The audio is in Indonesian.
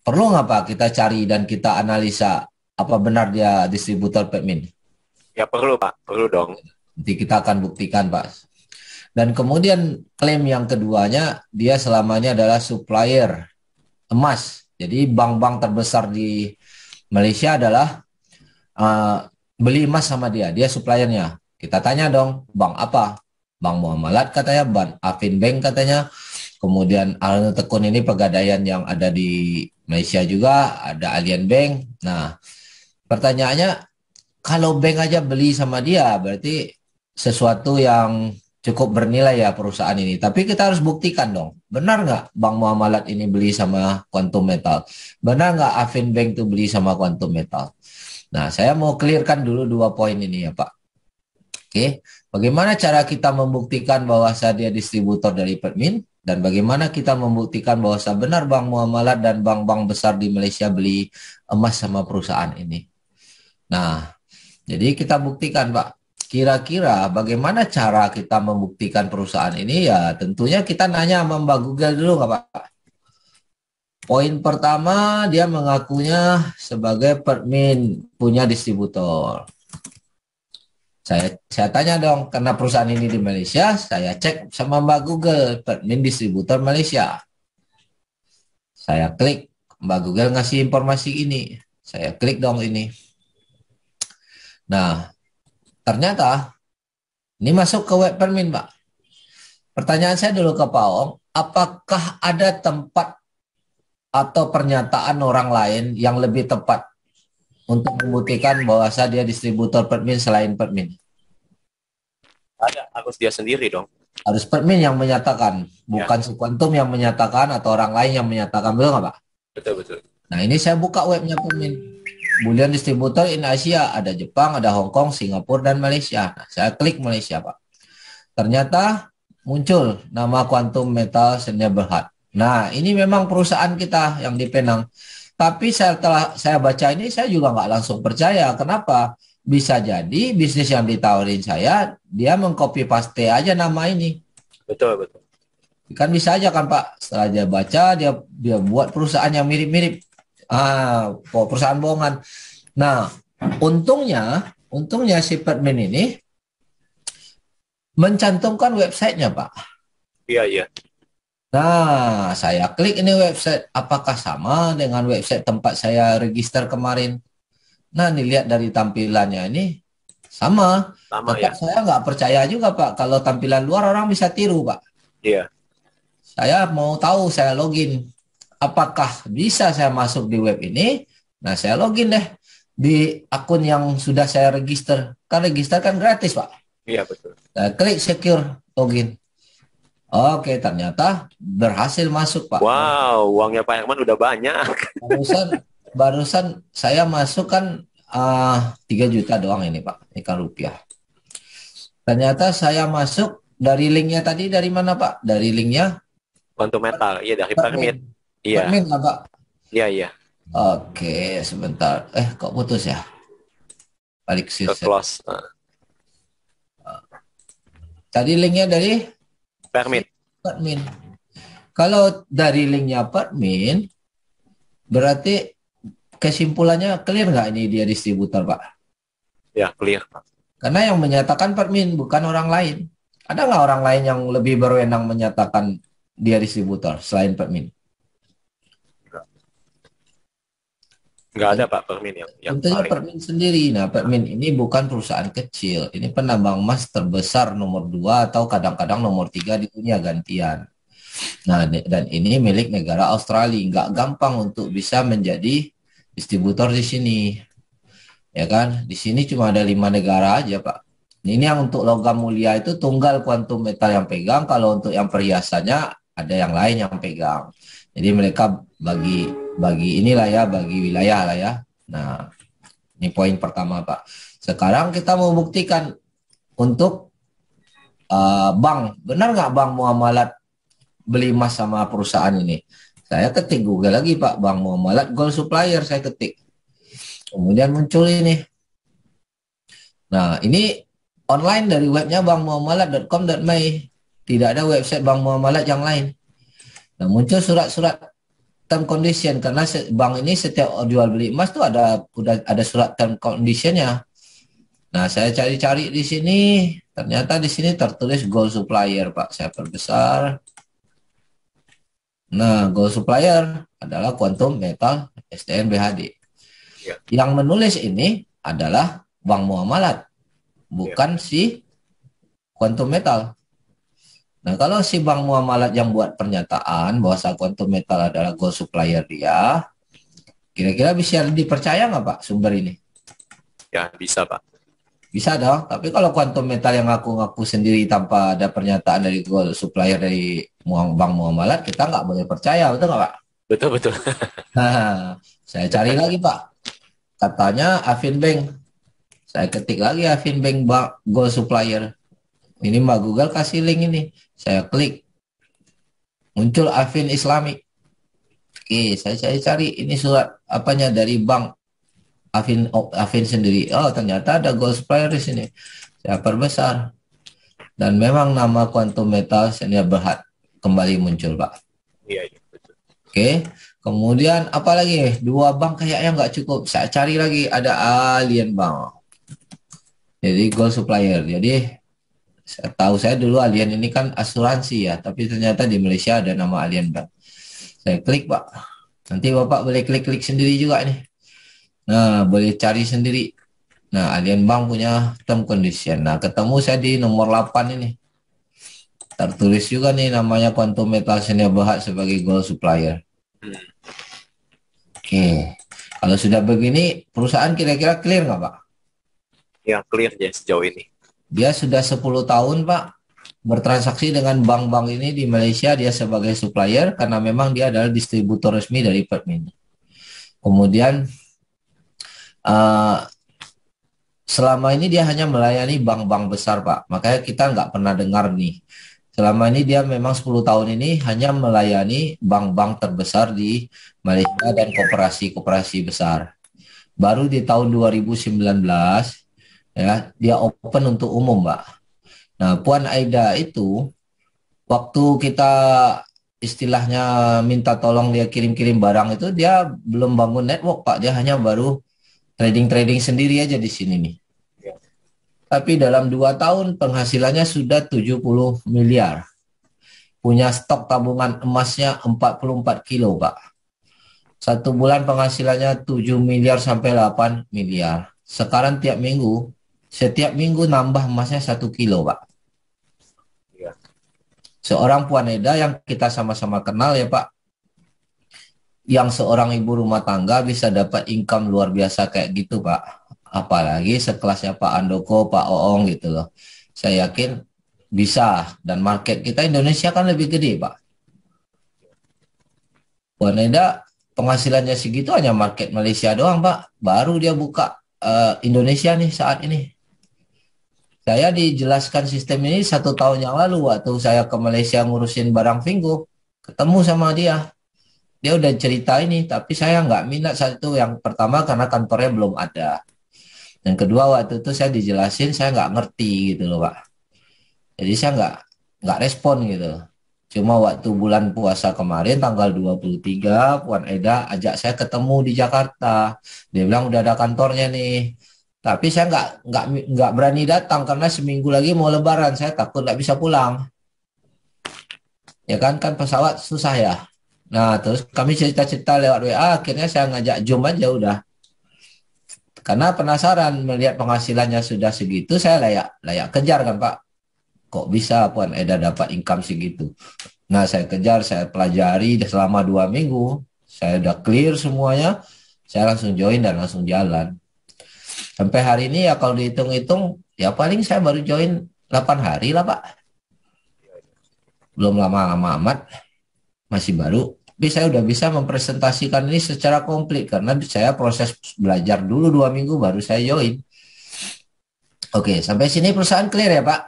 perlu nggak Pak kita cari dan kita analisa apa benar dia distributor Pepmin? Ya perlu Pak, perlu dong. Nanti kita akan buktikan Pak. Dan kemudian klaim yang keduanya, dia selamanya adalah supplier emas. Jadi bank-bank terbesar di Malaysia adalah uh, beli emas sama dia. Dia suppliernya. Kita tanya dong, bank apa? Bank Muamalat katanya, Bank Afin Bank katanya. Kemudian Alun Tekun ini pegadaian yang ada di Malaysia juga, ada Alien Bank. Nah, pertanyaannya, kalau bank aja beli sama dia, berarti sesuatu yang cukup bernilai ya perusahaan ini. Tapi kita harus buktikan dong, benar nggak Bank Muamalat ini beli sama Quantum Metal? Benar nggak Afin Bank itu beli sama Quantum Metal? Nah, saya mau clearkan dulu dua poin ini ya Pak. Oke, bagaimana cara kita membuktikan bahwa dia distributor dari Permin? Dan bagaimana kita membuktikan bahwa benar Bank Muamalat dan bank-bank besar di Malaysia beli emas sama perusahaan ini? Nah, jadi kita buktikan, Pak. Kira-kira bagaimana cara kita membuktikan perusahaan ini? Ya, tentunya kita nanya sama Mbak Google dulu, nggak, Pak? Poin pertama, dia mengakunya sebagai Permin punya distributor. Saya tanya dong, karena perusahaan ini di Malaysia, saya cek sama Mbak Google, Permin distributor Malaysia. Saya klik, Mbak Google ngasih informasi ini. Saya klik dong ini. Nah, ternyata ini masuk ke web Permin, Pak. Pertanyaan saya dulu ke Pak Ong, apakah ada tempat atau pernyataan orang lain yang lebih tepat untuk membuktikan bahwa dia distributor Permin selain Permin? Ada, harus dia sendiri dong. Harus Permin yang menyatakan, bukan Ya. si Quantum yang menyatakan atau orang lain yang menyatakan, betul nggak Pak? Betul, betul. Nah, ini saya buka webnya Permin. Bullion distributor in Asia, ada Jepang, ada Hong Kong, Singapura, dan Malaysia. Nah, saya klik Malaysia, Pak. Ternyata muncul nama Quantum Metal Sdn Bhd. Nah, ini memang perusahaan kita yang di Penang. Tapi setelah saya baca ini, saya juga nggak langsung percaya. Kenapa? Bisa jadi bisnis yang ditawarin saya, dia mengcopy paste aja nama ini. Betul, betul. Kan bisa aja kan Pak, setelah dia baca, dia buat perusahaan yang mirip-mirip. Perusahaan bohongan. Nah, untungnya si Permin ini mencantumkan websitenya, Pak. Iya, iya. Nah, saya klik ini website. Apakah sama dengan website tempat saya register kemarin? Nah, dilihat dari tampilannya ini sama. Sama Tetap ya. saya nggak percaya juga, Pak. Kalau tampilan luar orang bisa tiru, Pak. Iya. Saya mau tahu, saya login. Apakah bisa saya masuk di web ini? Nah, saya login deh di akun yang sudah saya register. Kan register kan gratis, Pak. Iya, betul. Saya klik secure login. Oke, ternyata berhasil masuk, Pak. Wow, uangnya Pak Herman udah banyak. Barusan saya masuk kan 3 juta doang ini, Pak. Ini kan rupiah. Ternyata saya masuk dari linknya tadi dari mana, Pak? Dari linknya Quantum Metal. Iya, dari Permin. Permit. Iya. Permin lah, Pak. Iya, iya. Oke, sebentar. Kok putus ya? Balik Ke sih. close. Tadi linknya dari Permit. Permin. Kalau dari linknya Permin, berarti kesimpulannya clear nggak ini dia distributor, Pak? Ya, clear, Pak. Karena yang menyatakan Permin, bukan orang lain. Ada nggak orang lain yang lebih berwenang menyatakan dia distributor selain Permin? Nggak ada Pak Permin yang Tentunya paling. Permin sendiri. Nah, Permin ini bukan perusahaan kecil. Ini penambang emas terbesar nomor 2 atau kadang-kadang nomor 3 di dunia gantian. Nah, dan ini milik negara Australia. Nggak gampang untuk bisa menjadi distributor di sini. Ya kan? Di sini cuma ada 5 negara aja, Pak. Ini yang untuk logam mulia itu tunggal Quantum Metal yang pegang. Kalau untuk yang perhiasannya ada yang lain yang pegang. Jadi mereka bagi inilah ya, bagi wilayah lah ya. Nah, ini poin pertama, Pak. Sekarang kita mau buktikan untuk bank. Benar nggak Bank Muamalat beli emas sama perusahaan ini? Saya ketik Google lagi, Pak. Bank Muamalat Gold Supplier, saya ketik. Kemudian muncul ini. Nah, ini online dari webnya bankmuamalat.com.my. Tidak ada website Bank Muamalat yang lain. Nah, muncul surat-surat term condition karena bank ini setiap jual beli emas tuh udah ada surat term conditionnya. Nah, saya cari-cari di sini, ternyata di sini tertulis gold supplier, Pak. Saya perbesar. Nah, gold supplier adalah Quantum Metal STN BHD. Ya. Yang menulis ini adalah Bank Muamalat, bukan si Quantum Metal. Nah, kalau si Bank Muamalat yang buat pernyataan bahwa Quantum Metal adalah gold supplier dia, kira-kira bisa dipercaya nggak, Pak, sumber ini? Ya, bisa, Pak. Bisa dong, tapi kalau Quantum Metal yang ngaku-ngaku sendiri tanpa ada pernyataan dari gold supplier dari Bank Muamalat, kita nggak boleh percaya, betul nggak, Pak? Betul-betul. Nah, saya cari lagi, Pak. Katanya Afinbank. Saya ketik lagi Afinbank gold supplier. Ini Mbak Google kasih link ini. Saya klik. Muncul Afin Islami. Oke, saya cari ini surat apanya dari bank Afin sendiri. Oh, ternyata ada gold supplier di sini. Saya perbesar. Dan memang nama Quantum Metal Senia Berhad kembali muncul, Pak. Iya, betul. Oke. Kemudian apa lagi? Dua bank kayaknya nggak cukup. Saya cari lagi ada Alien Bank. Jadi gold supplier. Jadi saya dulu Alien ini kan asuransi ya, tapi ternyata di Malaysia ada nama Alien Bank. Saya klik, Pak. Nanti Bapak boleh klik-klik sendiri juga nih. Nah, boleh cari sendiri. Nah, Alien Bank punya term condition. Nah, ketemu saya di nomor 8 ini. Tertulis juga nih namanya Quantum Metal Senia Berhad sebagai gold supplier. Oke. Kalau sudah begini, perusahaan kira-kira clear nggak, Pak? Ya, clear ya sejauh ini. Dia sudah 10 tahun, Pak, bertransaksi dengan bank-bank ini di Malaysia. Dia sebagai supplier karena memang dia adalah distributor resmi dari Pertmini. Kemudian selama ini dia hanya melayani bank-bank besar, Pak. Makanya kita nggak pernah dengar nih. Selama ini dia memang 10 tahun ini hanya melayani bank-bank terbesar di Malaysia dan koperasi-koperasi besar. Baru di tahun 2019 ya dia open untuk umum, Pak. Nah, Puan Aida itu waktu kita istilahnya minta tolong dia kirim-kirim barang itu dia belum bangun network, Pak. Dia hanya baru trading sendiri aja di sini nih. Tapi dalam 2 tahun penghasilannya sudah 70 miliar. Punya stok tabungan emasnya 44 kilo, Pak. 1 bulan penghasilannya 7 miliar sampai 8 miliar. Sekarang setiap minggu nambah emasnya 1 kilo, Pak. Seorang Puan Eda yang kita sama-sama kenal ya, Pak. Yang seorang ibu rumah tangga bisa dapat income luar biasa kayak gitu, Pak. Apalagi sekelasnya Pak Andoko, Pak Oong gitu loh. Saya yakin bisa. Dan market kita Indonesia kan lebih gede, Pak. Puan Eda penghasilannya segitu hanya market Malaysia doang, Pak. Baru dia buka Indonesia nih saat ini. Saya dijelaskan sistem ini 1 tahun yang lalu waktu saya ke Malaysia ngurusin barang Vingo. Ketemu sama dia. Dia udah cerita ini, tapi saya nggak minat saat itu. Yang pertama karena kantornya belum ada. Yang kedua waktu itu saya dijelasin, saya nggak ngerti gitu loh, Pak. Jadi saya nggak respon gitu. Cuma waktu bulan puasa kemarin tanggal 23, Puan Eda ajak saya ketemu di Jakarta. Dia bilang udah ada kantornya nih. Tapi saya nggak berani datang karena seminggu lagi mau Lebaran. Saya takut nggak bisa pulang. Ya kan pesawat susah ya. Nah terus kami cerita-cerita lewat WA. Akhirnya saya ngajak Zoom aja udah. Karena penasaran melihat penghasilannya sudah segitu, saya layak kejar kan, Pak. Kok bisa Puan Eda dapat income segitu? Nah saya kejar, saya pelajari selama 2 minggu. Saya udah clear semuanya. Saya langsung join dan langsung jalan. Sampai hari ini ya kalau dihitung-hitung, ya paling saya baru join 8 hari lah, Pak. Belum lama-lama amat, masih baru. Tapi saya udah bisa mempresentasikan ini secara komplit karena saya proses belajar dulu 2 minggu baru saya join. Oke, sampai sini perusahaan clear ya, Pak?